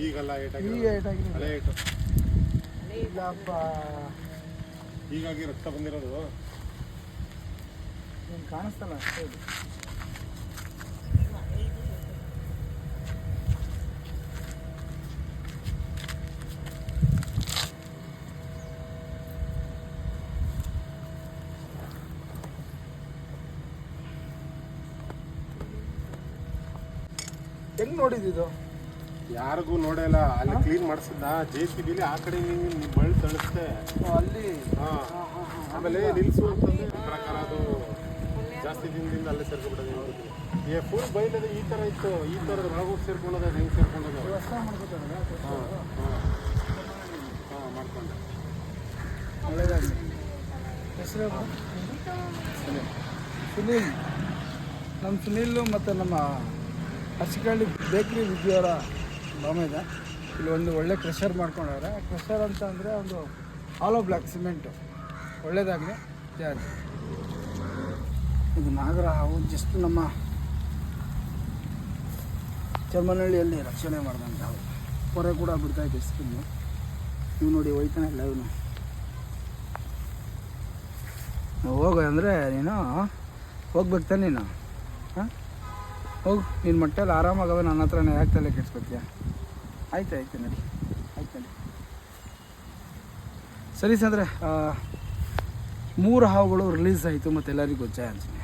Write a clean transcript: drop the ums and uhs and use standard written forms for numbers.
ಈಗಲ್ಲ ಹೀಗಾಗಿ ರಕ್ತ ಬಂದಿರೋದು ಕಾಣಿಸ್ತಲ್ಲ ಅಷ್ಟೇ. ಹೆಂಗ್ ನೋಡಿದ್ದು? ಯಾರಿಗೂ ನೋಡಿಲ್ಲ. ಅಲ್ಲಿ ಕ್ಲೀನ್ ಮಾಡಿಸಿದ್ದ JCB ಆ ಕಡೆ ಮಳೆ ತಳಿಸ್ತೆ ಅಲ್ಲಿ. ಆಮೇಲೆ ನಿಲ್ಸು ಅಂತಂದ್ರೆ ಪ್ರಕಾರ ಅದು ಜಾಸ್ತಿ ದಿನದಿಂದ ಅಲ್ಲೇ ಸೇರ್ಕೊಂಡ್ಬಿಡೋದು. ಫುಲ್ ಬೈಲದ ಈ ಥರ ಇತ್ತು, ಈ ಥರದ ಒಳಗೋಗಿ ಸೇರ್ಕೊಂಡದ ಹೆಂಗೆ ಸೇರ್ಕೊಂಡದ ಮಾಡ್ಕೊಂಡೆ. ಒಳ್ಳೆಯದಾಗಲಿ. ಹೆಸರು ಸುನೀಲ್. ನಮ್ಮ ಸುನೀಲು ಮತ್ತು ನಮ್ಮ ಹಸಿಕಳ್ಳಿ ಬೇಕ್ರಿ ವಿದ್ಯವರ ಬಾಮ ಇದೆ. ಇಲ್ಲಿ ಒಂದು ಒಳ್ಳೆ ಕ್ರಷರ್ ಮಾಡ್ಕೊಂಡವ್ರೆ. ಕ್ರಷರ್ ಅಂತ ಅಂದರೆ ಒಂದು ಆಲೋ ಬ್ಲ್ಯಾಕ್ ಸಿಮೆಂಟು. ಒಳ್ಳೆಯದಾಗಲಿ. ಯಾರು ಇದು ನಾಗರ ಹಾವು ಜಸ್ಟ್ ನಮ್ಮ ಚರ್ಮನಹಳ್ಳಿಯಲ್ಲಿ ರಕ್ಷಣೆ ಮಾಡಿದಂಥ ಹಾವು. ಹೊರೆ ಕೂಡ ಬಿಡ್ತಾಯಿದ್ದೆ ಸ್ಕಿನ್ನು. ನೀವು ನೋಡಿ ಹೋಯ್ತಾನೆ ಇಲ್ಲ ಇವನು. ಹೋಗು ಅಂದರೆ ನೀನು ಹೋಗ್ಬೇಕು ತಾನೆ ನೀನು. ಹಾಂ ಹೋಗು, ನಿನ್ನ ಮಟ್ಟಲ್ಲಿ ಆರಾಮಾಗವೆ. ನನ್ನ ಹತ್ರನೇ ಯಾಕೆ ತಲೆ ಕೆಡ್ಸ್ಕೊತೀಯ? ಆಯ್ತು ನಡಿ. ಸರಿ ಅಂದರೆ 3 ಹಾವುಗಳು ರಿಲೀಸ್ ಆಯಿತು ಮತ್ತು ಎಲ್ಲರಿಗೂ ಗೊತ್ತಾಯ ಅನ್ಸುತ್ತೆ.